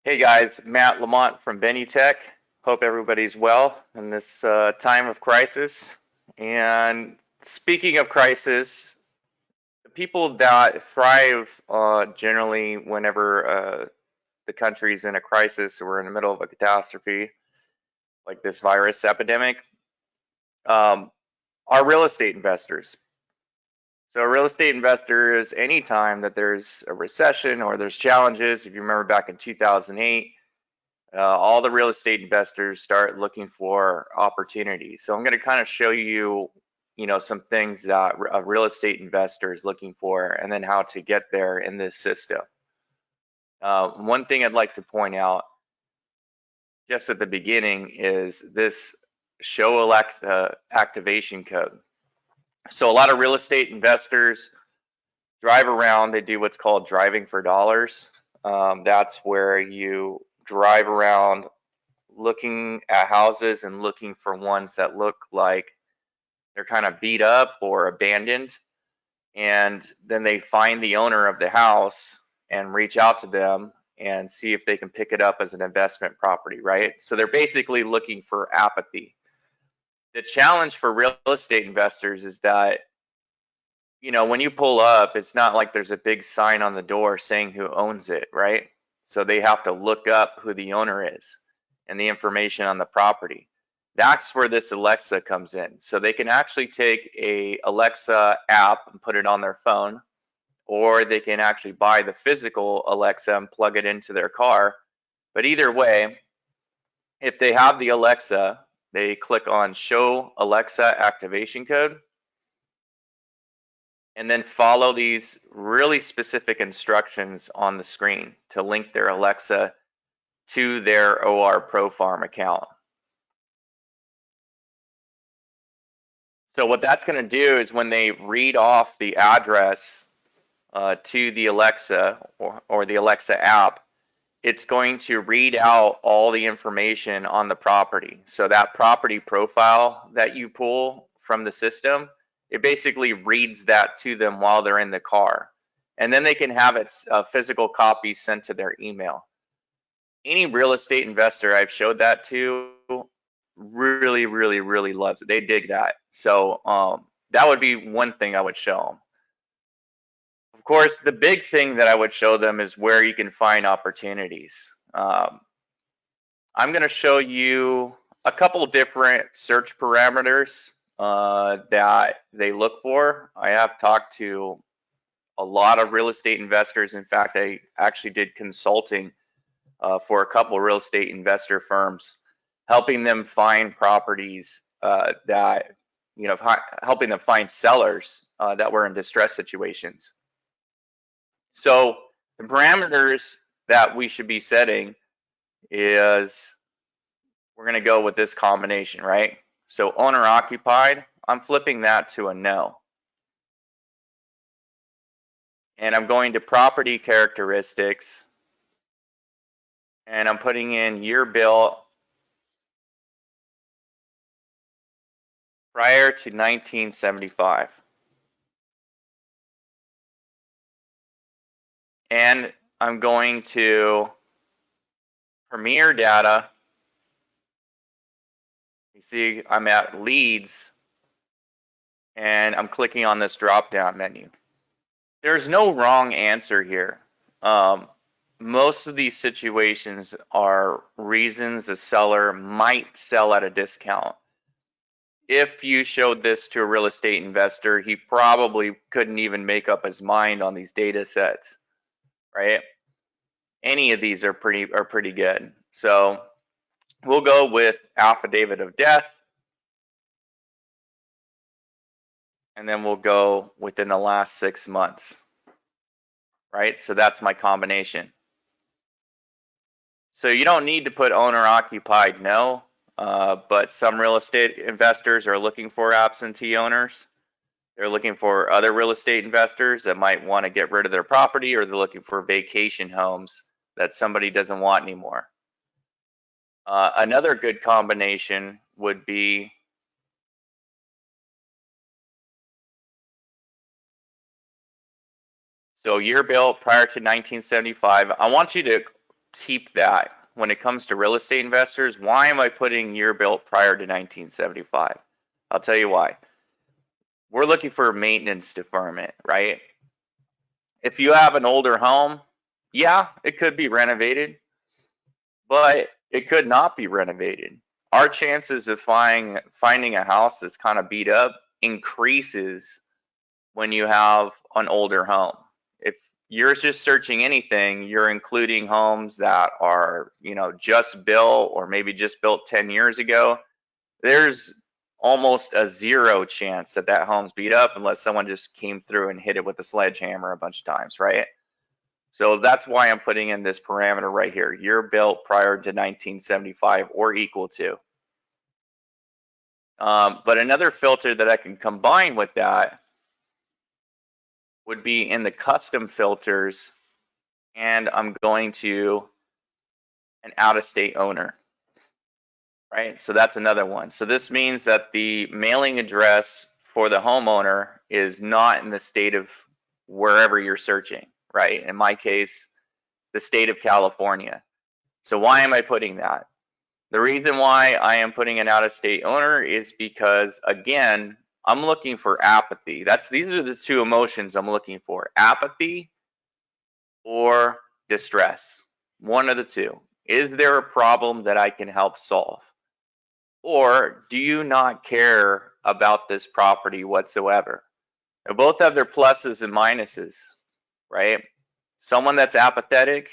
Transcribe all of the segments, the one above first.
Hey guys, Matt Lamont from Benutech. Hope everybody's well in this time of crisis. And speaking of crisis, the people that thrive generally whenever the country's in a crisis or we're in the middle of a catastrophe like this virus epidemic um, are real estate investors. So, a real estate investor is anytime that there's a recession or there's challenges. If you remember back in 2008, all the real estate investors start looking for opportunities. So I'm going to kind of show you, some things that a real estate investor is looking for, and then how to get there in this system. One thing I'd like to point out just at the beginning is this show Alexa activation code. So a lot of real estate investors drive around. They do what's called driving for dollars. That's where you drive around looking at houses and looking for ones that look like they're kind of beat up or abandoned. And then they find the owner of the house and reach out to them and see if they can pick it up as an investment property, right? So they're basically looking for apathy. The challenge for real estate investors is that, when you pull up, it's not like there's a big sign on the door saying who owns it, right? So they have to look up who the owner is and the information on the property. That's where this Alexa comes in. So they can actually take a Alexa app and put it on their phone, or they can actually buy the physical Alexa and plug it into their car. But either way, if they have the Alexa, they click on Show Alexa Activation Code, and then follow these really specific instructions on the screen to link their Alexa to their ORProFarm account. So what that's going to do is when they read off the address to the Alexa or the Alexa app, it's going to read out all the information on the property. So that property profile that you pull from the system, it basically reads that to them while they're in the car. And then they can have its physical copy sent to their email. Any real estate investor I've showed that to really, really, really loves it. They dig that. So that would be one thing I would show them. Of course, the big thing that I would show them is where you can find opportunities. I'm going to show you a couple different search parameters that they look for. I have talked to a lot of real estate investors. In fact, I actually did consulting for a couple of real estate investor firms, helping them find properties that, helping them find sellers that were in distress situations. So the parameters that we should be setting is we're going to go with this combination, right? So owner occupied, I'm flipping that to a no. And I'm going to property characteristics, and I'm putting in year built prior to 1975. And I'm going to Premier data. You see I'm at leads, and I'm clicking on this drop down menu. There's no wrong answer here. Most of these situations are reasons a seller might sell at a discount. If you showed this to a real estate investor, he probably couldn't even make up his mind on these data sets, right? Any of these are pretty good. So we'll go with affidavit of death, and then we'll go within the last 6 months, right? So that's my combination. So you don't need to put owner occupied, no, but some real estate investors are looking for absentee owners. They're looking for other real estate investors that might want to get rid of their property, or they're looking for vacation homes that somebody doesn't want anymore. Another good combination would be so year built prior to 1975. I want you to keep that when it comes to real estate investors. Why am I putting year built prior to 1975? I'll tell you why. We're looking for maintenance deferment, right? If you have an older home, yeah, it could be renovated, but it could not be renovated. Our chances of finding a house that's kind of beat up increases when you have an older home. If you're just searching anything, you're including homes that are, just built or maybe just built 10 years ago. There's almost a zero chance that that home's beat up unless someone just came through and hit it with a sledgehammer a bunch of times, right? So that's why I'm putting in this parameter right here. Year built prior to 1975 or equal to. But another filter that I can combine with that would be in the custom filters, and I'm going to an out-of-state owner, right? So that's another one. So this means that the mailing address for the homeowner is not in the state of wherever you're searching, right? In my case, the state of California. So why am I putting that? The reason why I am putting an out-of-state owner is because, again, I'm looking for apathy. These are the two emotions I'm looking for: apathy or distress. One of the two. Is there a problem that I can help solve? Or do you not care about this property whatsoever? They both have their pluses and minuses, right? Someone that's apathetic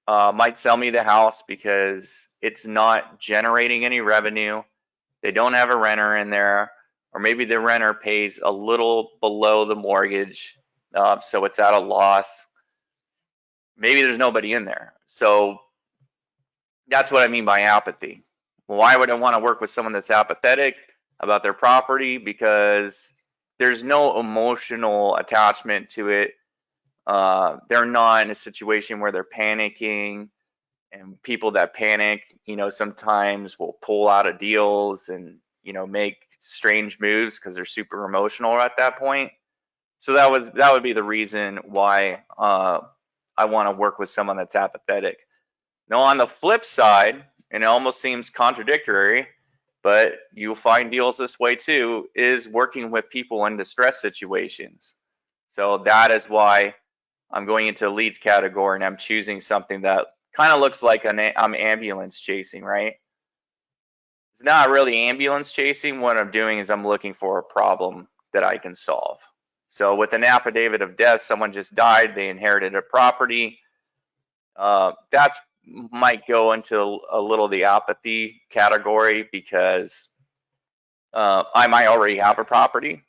might sell me the house because it's not generating any revenue. They don't have a renter in there, or maybe the renter pays a little below the mortgage, so it's at a loss. Maybe there's nobody in there. So that's what I mean by apathy. Why would I want to work with someone that's apathetic about their property? Because there's no emotional attachment to it. They're not in a situation where they're panicking, and people that panic, sometimes will pull out of deals and, make strange moves because they're super emotional at that point. So that would be the reason why I want to work with someone that's apathetic. Now, on the flip side, and it almost seems contradictory, but you'll find deals this way too, is working with people in distress situations. So that is why I'm going into the leads category, and I'm choosing something that kind of looks like I'm ambulance chasing, right? It's not really ambulance chasing. What I'm doing is I'm looking for a problem that I can solve. So with an affidavit of death, someone just died, they inherited a property. That's might go into a little the apathy category because I might already have a property,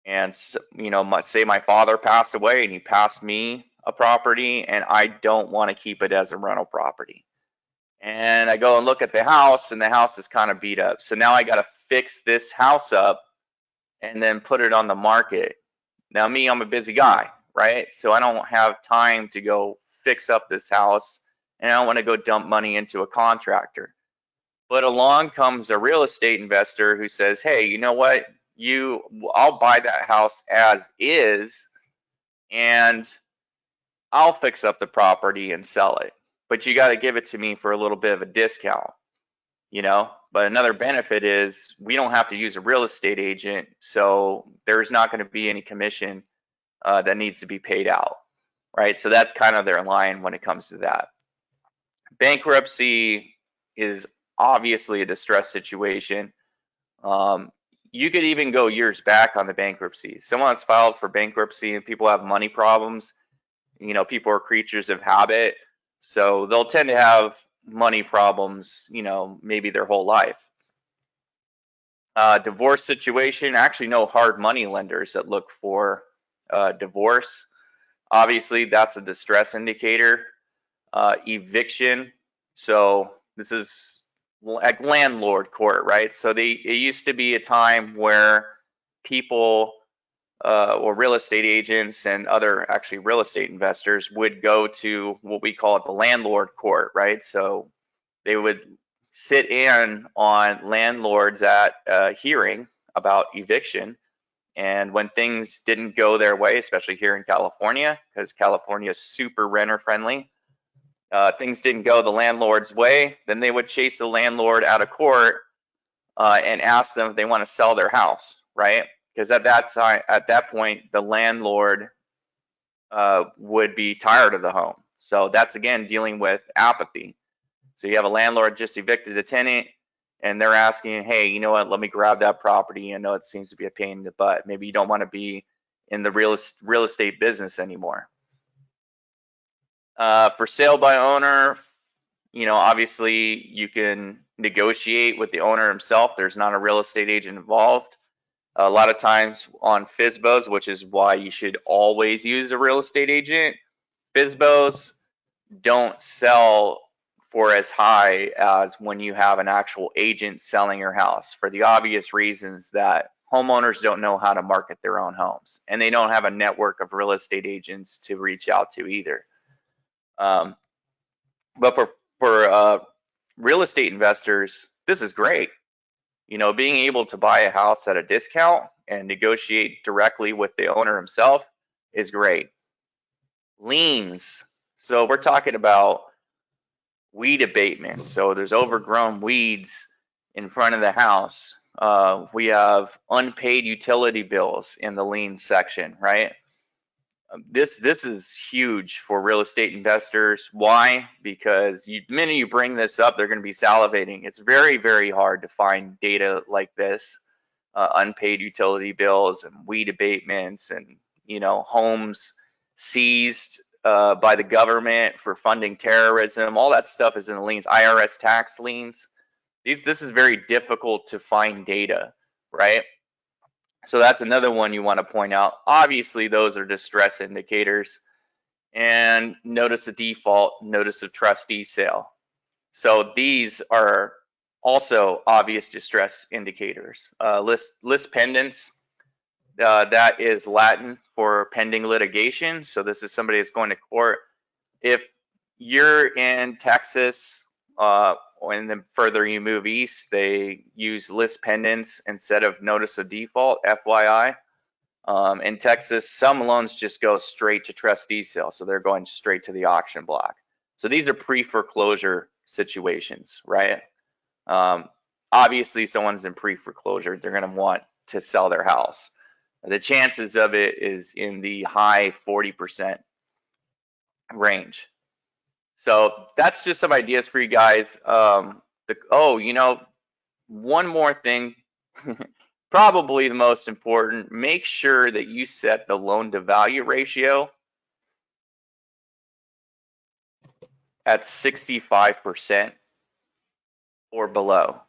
and say my father passed away and he passed me a property, and I don't want to keep it as a rental property. And I go and look at the house, and the house is kind of beat up. So now I got to fix this house up and then put it on the market. Now I'm a busy guy, right? So I don't have time to go fix up this house, and I don't want to go dump money into a contractor. But along comes a real estate investor who says, hey, you know what? I'll buy that house as is, and I'll fix up the property and sell it. But you got to give it to me for a little bit of a discount, But another benefit is we don't have to use a real estate agent, so there's not going to be any commission that needs to be paid out, right? So that's kind of their line when it comes to that. Bankruptcy is obviously a distress situation. You could even go years back on the bankruptcy. Someone that's filed for bankruptcy and people have money problems, people are creatures of habit. So they'll tend to have money problems, maybe their whole life. Divorce situation, actually no hard money lenders that look for divorce. Obviously, that's a distress indicator. Eviction. So this is like landlord court, right? So it used to be a time where people or real estate agents and other actually real estate investors would go to what we call the landlord court, right? So they would sit in on landlords at a hearing about eviction. And when things didn't go their way, especially here in California, because California is super renter friendly, things didn't go the landlord's way, then they would chase the landlord out of court and ask them if they want to sell their house, right? Because at that point, the landlord would be tired of the home. So that's again dealing with apathy. So you have a landlord just evicted a tenant, and they're asking, hey, you know what? Let me grab that property. I know it seems to be a pain in the butt. Maybe you don't want to be in the real estate business anymore. For sale by owner, obviously you can negotiate with the owner himself. There's not a real estate agent involved. A lot of times on FSBOs, which is why you should always use a real estate agent, FSBOs don't sell for as high as when you have an actual agent selling your house, for the obvious reasons that homeowners don't know how to market their own homes, and they don't have a network of real estate agents to reach out to either. But for real estate investors, this is great. Being able to buy a house at a discount and negotiate directly with the owner himself is great. Liens. So we're talking about weed abatement. So there's overgrown weeds in front of the house. We have unpaid utility bills in the lien section, right? This is huge for real estate investors. Why? Because the minute you bring this up, they're going to be salivating. It's very, very hard to find data like this, unpaid utility bills and weed abatements, and homes seized by the government for funding terrorism. All that stuff is in the liens. IRS tax liens. This is very difficult to find data, right? So that's another one you want to point out. Obviously, those are distress indicators. And notice of default, notice of trustee sale. So these are also obvious distress indicators. List pendants, that is Latin for pending litigation. So this is somebody that's going to court. If you're in Texas, and then further you move east, they use list pendants instead of notice of default, FYI. In Texas, some loans just go straight to trustee sale, so they're going straight to the auction block. So these are pre-foreclosure situations, right? Obviously, someone's in pre-foreclosure, they're going to want to sell their house. The chances of it is in the high 40% range. So that's just some ideas for you guys. One more thing, probably the most important, make sure that you set the loan to value ratio at 65% or below.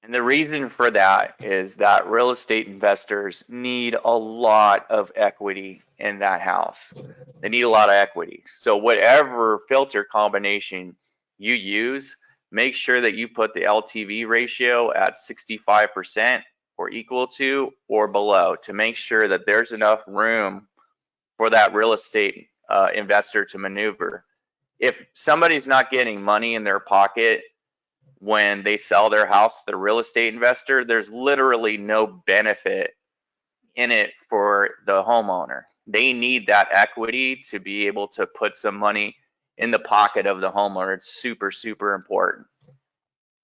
And the reason for that is that real estate investors need a lot of equity in that house. They need a lot of equity. So whatever filter combination you use, make sure that you put the LTV ratio at 65% or equal to or below to make sure that there's enough room for that real estate investor to maneuver. If somebody's not getting money in their pocket when they sell their house to the real estate investor, there's literally no benefit in it for the homeowner. They need that equity to be able to put some money in the pocket of the homeowner. It's super, super important.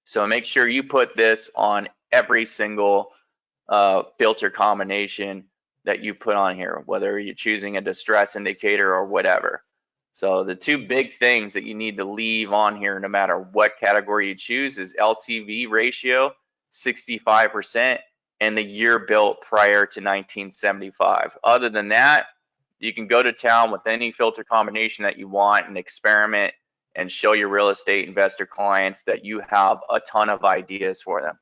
So make sure you put this on every single filter combination that you put on here, whether you're choosing a distress indicator or whatever. So the two big things that you need to leave on here, no matter what category you choose, is LTV ratio, 65%, and the year built prior to 1975. Other than that, you can go to town with any filter combination that you want and experiment and show your real estate investor clients that you have a ton of ideas for them.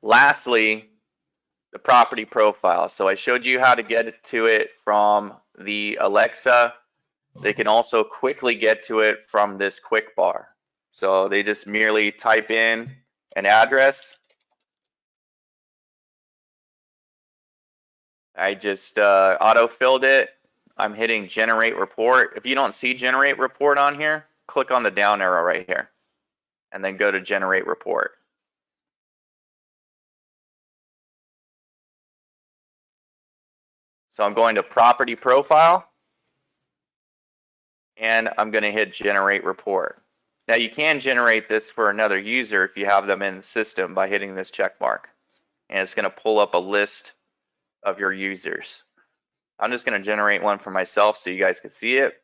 Lastly, the property profile. So I showed you how to get to it from the Alexa. They can also quickly get to it from this quick bar. So they just merely type in an address. I just auto-filled it. I'm hitting generate report. If you don't see generate report on here, click on the down arrow right here and then go to generate report. So I'm going to property profile. and I'm going to hit generate report. Now you can generate this for another user if you have them in the system by hitting this check mark, and it's going to pull up a list of your users. I'm just going to generate one for myself so you guys can see it.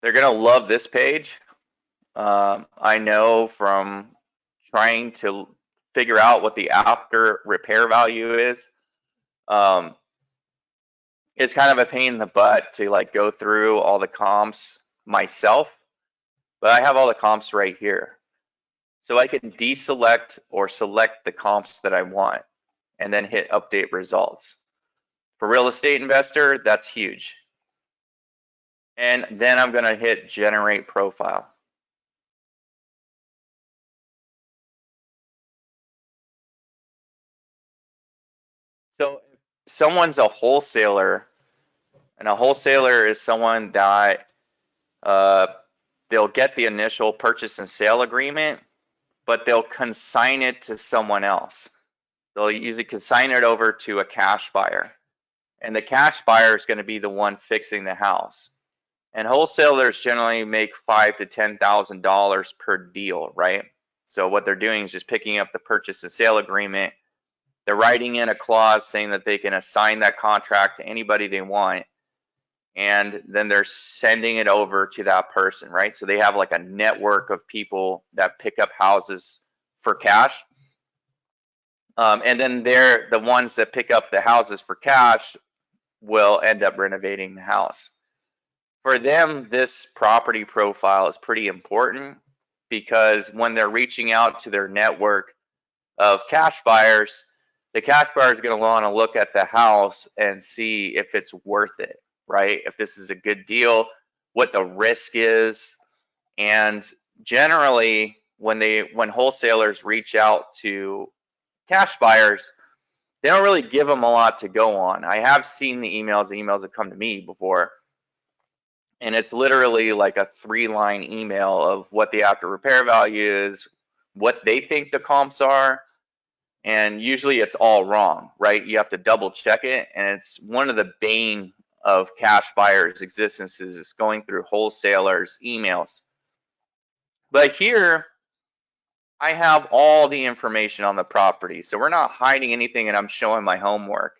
They're going to love this page. I know from trying to figure out what the after repair value is, it's kind of a pain in the butt to like go through all the comps myself, but I have all the comps right here. So I can deselect or select the comps that I want and then hit update results. For real estate investor, that's huge. And then I'm going to hit generate profile. So if someone's a wholesaler, and a wholesaler is someone that they'll get the initial purchase and sale agreement, but they'll consign it to someone else. They'll usually consign it over to a cash buyer, and the cash buyer is going to be the one fixing the house. And wholesalers generally make $5,000 to $10,000 per deal, right? So what they're doing is just picking up the purchase and sale agreement. They're writing in a clause saying that they can assign that contract to anybody they want, and then they're sending it over to that person, right? So they have like a network of people that pick up houses for cash. And then they're the ones that pick up the houses for cash will end up renovating the house. For them, this property profile is pretty important because when they're reaching out to their network of cash buyers, the cash buyer is going to want to look at the house and see if it's worth it, right? If this is a good deal, what the risk is. And generally, when wholesalers reach out to cash buyers, they don't really give them a lot to go on. I have seen the emails have come to me before, and it's literally like a 3-line email of what the after repair value is, what they think the comps are, and usually it's all wrong, right? You have to double check it, and it's one of the bane of cash buyers' existences is going through wholesalers' emails. But here, I have all the information on the property, so we're not hiding anything, and I'm showing my homework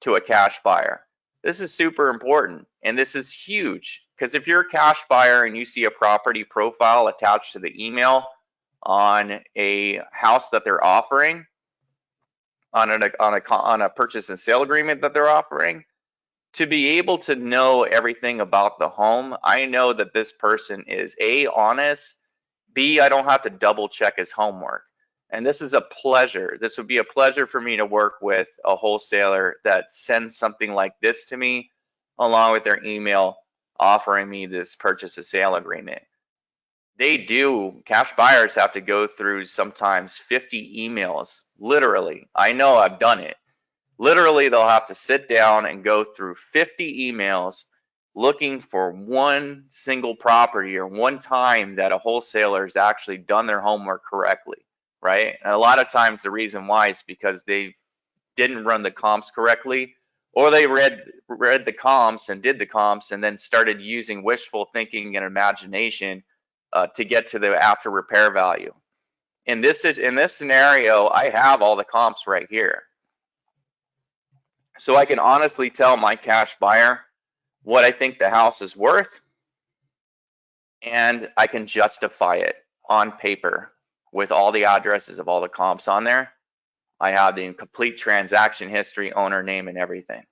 to a cash buyer. This is super important, and this is huge, because if you're a cash buyer and you see a property profile attached to the email on a house that they're offering, on a purchase and sale agreement that they're offering, to be able to know everything about the home, I know that this person is A, honest, B, I don't have to double check his homework. And this is a pleasure. This would be a pleasure for me to work with a wholesaler that sends something like this to me along with their email offering me this purchase and sale agreement. Cash buyers have to go through sometimes 50 emails, literally. I know I've done it. Literally, they'll have to sit down and go through 50 emails looking for one single property or one time that a wholesaler has actually done their homework correctly, right? And a lot of times the reason why is because they didn't run the comps correctly, or they read the comps and did the comps and then started using wishful thinking and imagination to get to the after repair value. In this scenario, I have all the comps right here. So I can honestly tell my cash buyer what I think the house is worth, and I can justify it on paper with all the addresses of all the comps on there. I have the complete transaction history, owner name, and everything.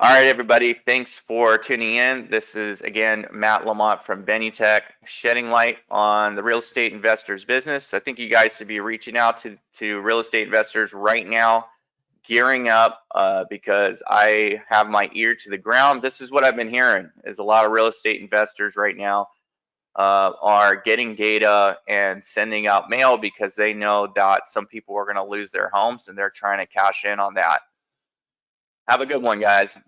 All right, everybody, thanks for tuning in. This is, again, Matt Lamont from Bennytech, shedding light on the real estate investor's business. I think you guys should be reaching out to real estate investors right now, gearing up because I have my ear to the ground. This is what I've been hearing, is a lot of real estate investors right now are getting data and sending out mail because they know that some people are going to lose their homes and they're trying to cash in on that. Have a good one, guys.